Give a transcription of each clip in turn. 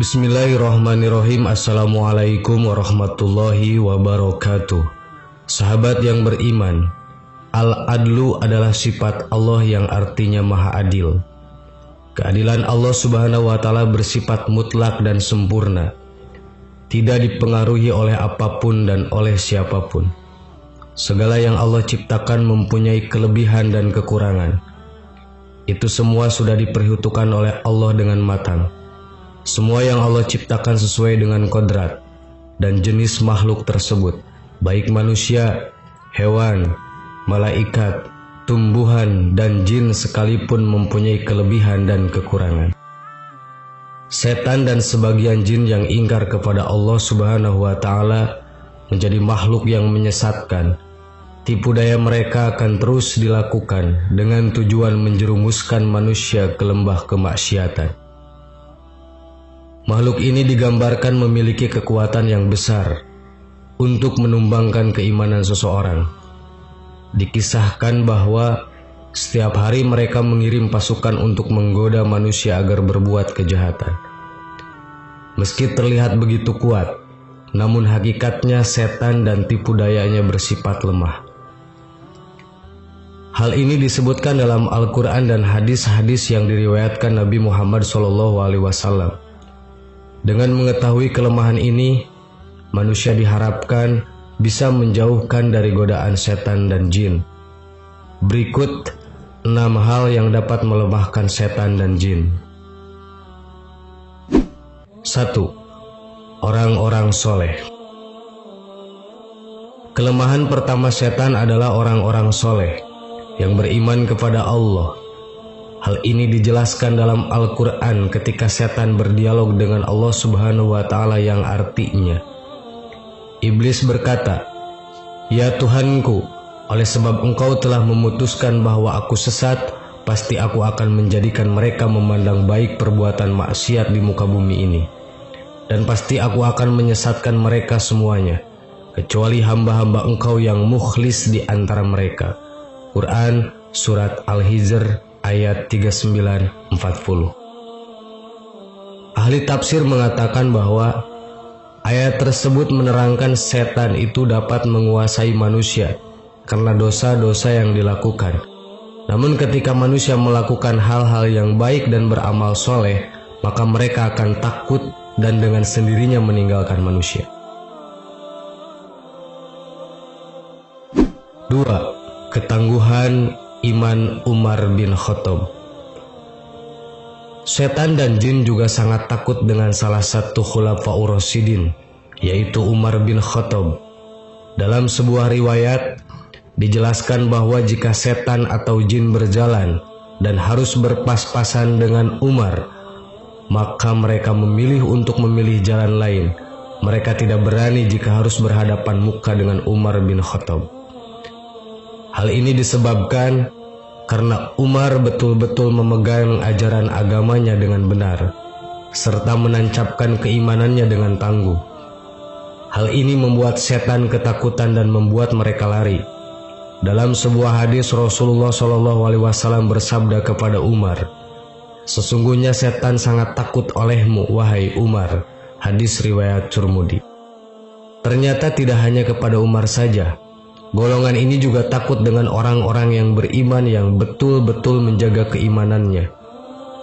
Bismillahirrahmanirrahim. Assalamualaikum warahmatullahi wabarakatuh. Sahabat yang beriman, Al-Adlu adalah sifat Allah yang artinya Maha Adil. Keadilan Allah Subhanahu wa Ta'ala bersifat mutlak dan sempurna, tidak dipengaruhi oleh apapun dan oleh siapapun. Segala yang Allah ciptakan mempunyai kelebihan dan kekurangan. Itu semua sudah diperhitungkan oleh Allah dengan matang. Semua yang Allah ciptakan sesuai dengan kodrat dan jenis makhluk tersebut, baik manusia, hewan, malaikat, tumbuhan, dan jin sekalipun mempunyai kelebihan dan kekurangan. Setan dan sebagian jin yang ingkar kepada Allah Subhanahu wa Ta'ala menjadi makhluk yang menyesatkan. Tipu daya mereka akan terus dilakukan dengan tujuan menjerumuskan manusia ke lembah kemaksiatan. Makhluk ini digambarkan memiliki kekuatan yang besar untuk menumbangkan keimanan seseorang. Dikisahkan bahwa setiap hari mereka mengirim pasukan untuk menggoda manusia agar berbuat kejahatan. Meski terlihat begitu kuat, namun hakikatnya setan dan tipu dayanya bersifat lemah. Hal ini disebutkan dalam Al-Quran dan hadis-hadis yang diriwayatkan Nabi Muhammad SAW. Dengan mengetahui kelemahan ini, manusia diharapkan bisa menjauhkan dari godaan setan dan jin. Berikut 6 hal yang dapat melemahkan setan dan jin. 1. Orang-orang soleh. Kelemahan pertama setan adalah orang-orang soleh yang beriman kepada Allah. Hal ini dijelaskan dalam Al-Quran ketika setan berdialog dengan Allah Subhanahu wa Ta'ala yang artinya, Iblis berkata, "Ya Tuhanku, oleh sebab engkau telah memutuskan bahwa aku sesat, pasti aku akan menjadikan mereka memandang baik perbuatan maksiat di muka bumi ini. Dan pasti aku akan menyesatkan mereka semuanya, kecuali hamba-hamba engkau yang mukhlis di antara mereka." Quran Surat Al-Hijr ayat 39-40. Ahli tafsir mengatakan bahwa ayat tersebut menerangkan setan itu dapat menguasai manusia karena dosa-dosa yang dilakukan. Namun ketika manusia melakukan hal-hal yang baik dan beramal soleh, maka mereka akan takut dan dengan sendirinya meninggalkan manusia. 2. Ketangguhan iman Umar bin Khattab. Setan dan jin juga sangat takut dengan salah satu khulafaur rasyidin, yaitu Umar bin Khattab. Dalam sebuah riwayat dijelaskan bahwa jika setan atau jin berjalan dan harus berpas-pasan dengan Umar, maka mereka memilih untuk memilih jalan lain. Mereka tidak berani jika harus berhadapan muka dengan Umar bin Khattab. Hal ini disebabkan karena Umar betul-betul memegang ajaran agamanya dengan benar, serta menancapkan keimanannya dengan tangguh. Hal ini membuat setan ketakutan dan membuat mereka lari. Dalam sebuah hadis Rasulullah SAW bersabda kepada Umar, "Sesungguhnya setan sangat takut olehmu, wahai Umar." Hadis riwayat Tirmidzi. Ternyata tidak hanya kepada Umar saja. Golongan ini juga takut dengan orang-orang yang beriman yang betul-betul menjaga keimanannya.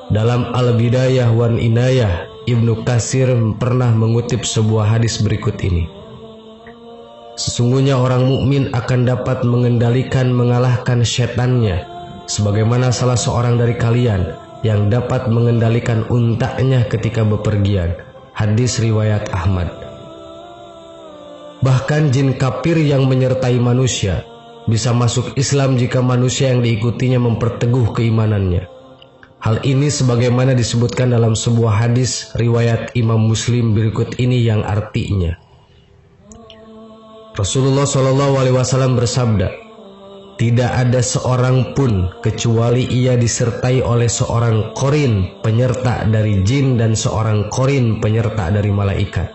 Dalam Al-Bidayah wan Inayah, Ibnu Katsir pernah mengutip sebuah hadis berikut ini. Sesungguhnya orang mukmin akan dapat mengalahkan setannya, sebagaimana salah seorang dari kalian yang dapat mengendalikan untanya ketika bepergian. Hadis riwayat Ahmad. Bahkan jin kafir yang menyertai manusia bisa masuk Islam jika manusia yang diikutinya memperteguh keimanannya. Hal ini sebagaimana disebutkan dalam sebuah hadis riwayat Imam Muslim berikut ini yang artinya, Rasulullah SAW bersabda, "Tidak ada seorang pun kecuali ia disertai oleh seorang korin penyerta dari jin dan seorang korin penyerta dari malaikat."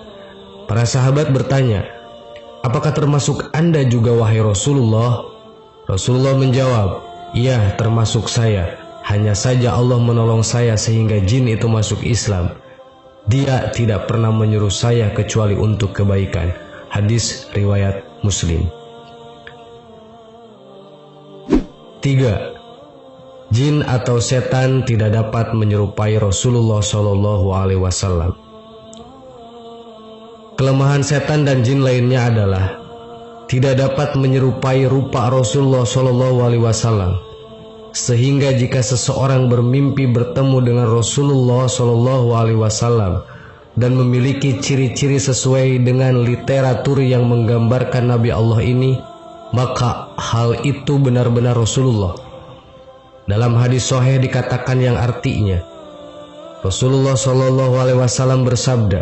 Para sahabat bertanya, "Apakah termasuk Anda juga wahai Rasulullah?" Rasulullah menjawab, "Iya, termasuk saya. Hanya saja Allah menolong saya sehingga jin itu masuk Islam." Dia tidak pernah menyuruh saya kecuali untuk kebaikan. Hadis riwayat Muslim. 3. Jin atau setan tidak dapat menyerupai Rasulullah SAW. Kelemahan setan dan jin lainnya adalah tidak dapat menyerupai rupa Rasulullah SAW, sehingga jika seseorang bermimpi bertemu dengan Rasulullah SAW dan memiliki ciri-ciri sesuai dengan literatur yang menggambarkan Nabi Allah ini, maka hal itu benar-benar Rasulullah. Dalam hadis sahih dikatakan yang artinya, Rasulullah SAW bersabda,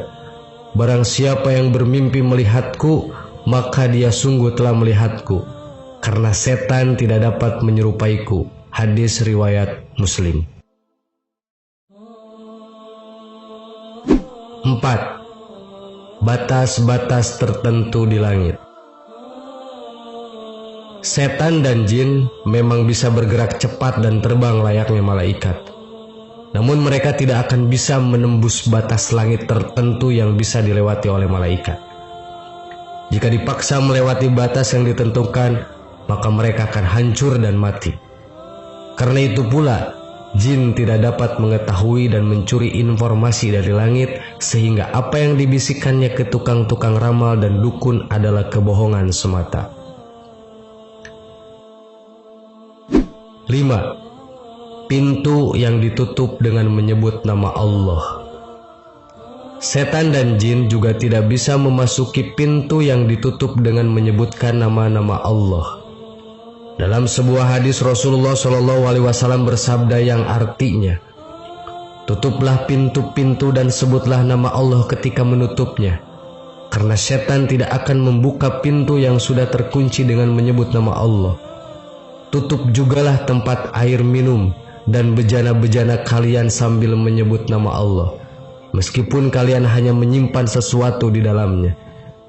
"Barang siapa yang bermimpi melihatku, maka dia sungguh telah melihatku, karena setan tidak dapat menyerupaiku." Hadis riwayat Muslim. 4. Batas-batas tertentu di langit. Setan dan jin memang bisa bergerak cepat dan terbang layaknya malaikat. Namun mereka tidak akan bisa menembus batas langit tertentu yang bisa dilewati oleh malaikat. Jika dipaksa melewati batas yang ditentukan, maka mereka akan hancur dan mati. Karena itu pula, jin tidak dapat mengetahui dan mencuri informasi dari langit, sehingga apa yang dibisikkannya ke tukang-tukang ramal dan dukun adalah kebohongan semata. 5. Pintu yang ditutup dengan menyebut nama Allah. Setan dan jin juga tidak bisa memasuki pintu yang ditutup dengan menyebutkan nama-nama Allah. Dalam sebuah hadis Rasulullah SAW bersabda yang artinya, "Tutuplah pintu-pintu dan sebutlah nama Allah ketika menutupnya, karena setan tidak akan membuka pintu yang sudah terkunci dengan menyebut nama Allah. Tutup jugalah tempat air minum dan bejana-bejana kalian sambil menyebut nama Allah, meskipun kalian hanya menyimpan sesuatu di dalamnya.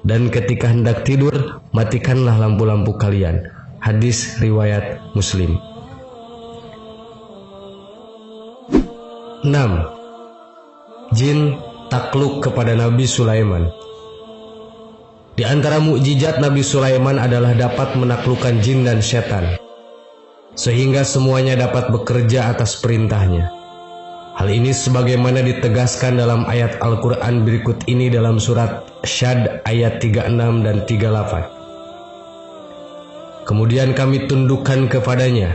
Dan ketika hendak tidur, matikanlah lampu-lampu kalian." Hadis riwayat Muslim. 6. Jin takluk kepada Nabi Sulaiman. Di antara mukjizat Nabi Sulaiman adalah dapat menaklukkan jin dan setan, sehingga semuanya dapat bekerja atas perintahnya. Hal ini sebagaimana ditegaskan dalam ayat Al-Quran berikut ini dalam surat Syad ayat 36 dan 38. "Kemudian kami tundukkan kepadanya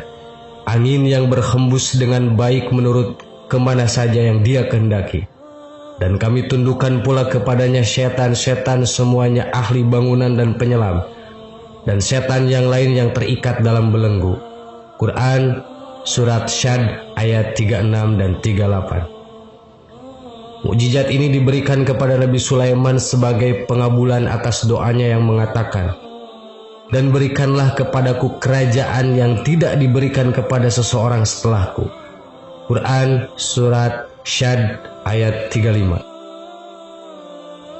angin yang berhembus dengan baik menurut kemana saja yang dia kehendaki. Dan kami tundukkan pula kepadanya setan-setan semuanya ahli bangunan dan penyelam, dan setan yang lain yang terikat dalam belenggu." Quran surat Syad ayat 36 dan 38. Mukjizat ini diberikan kepada Nabi Sulaiman sebagai pengabulan atas doanya yang mengatakan, "Dan berikanlah kepadaku kerajaan yang tidak diberikan kepada seseorang setelahku." Quran surat Syad ayat 35.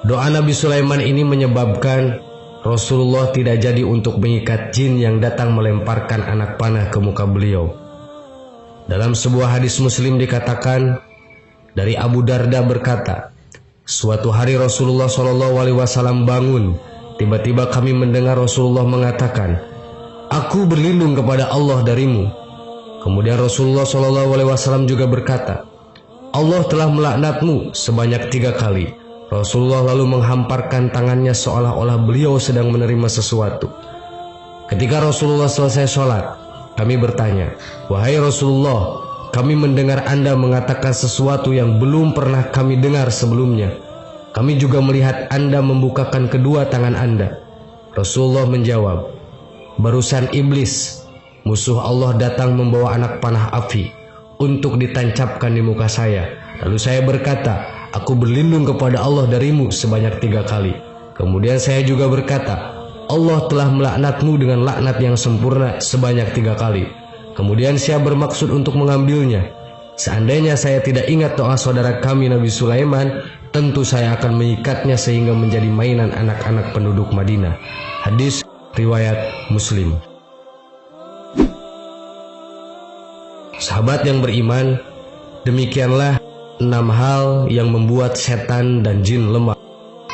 Doa Nabi Sulaiman ini menyebabkan Rasulullah tidak jadi untuk mengikat jin yang datang melemparkan anak panah ke muka beliau. Dalam sebuah hadis Muslim dikatakan, dari Abu Darda berkata, "Suatu hari Rasulullah SAW bangun. Tiba-tiba kami mendengar Rasulullah mengatakan, 'Aku berlindung kepada Allah darimu.' Kemudian Rasulullah SAW juga berkata, 'Allah telah melaknatmu' sebanyak 3 kali. Rasulullah lalu menghamparkan tangannya seolah-olah beliau sedang menerima sesuatu. Ketika Rasulullah selesai sholat, kami bertanya, 'Wahai Rasulullah, kami mendengar Anda mengatakan sesuatu yang belum pernah kami dengar sebelumnya. Kami juga melihat Anda membukakan kedua tangan Anda.' Rasulullah menjawab, 'Barusan iblis, musuh Allah, datang membawa anak panah api untuk ditancapkan di muka saya. Lalu saya berkata, Aku berlindung kepada Allah darimu sebanyak 3 kali. Kemudian saya juga berkata, Allah telah melaknatmu dengan laknat yang sempurna sebanyak 3 kali. Kemudian saya bermaksud untuk mengambilnya. Seandainya saya tidak ingat doa saudara kami Nabi Sulaiman, tentu saya akan mengikatnya sehingga menjadi mainan anak-anak penduduk Madinah." Hadis riwayat Muslim. Sahabat yang beriman, demikianlah 6 hal yang membuat setan dan jin lemah.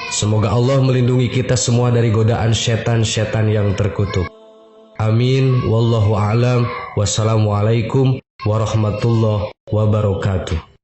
Semoga Allah melindungi kita semua dari godaan setan-setan yang terkutuk. Amin. Wallahu a'lam. Wassalamualaikum warahmatullahi wabarakatuh.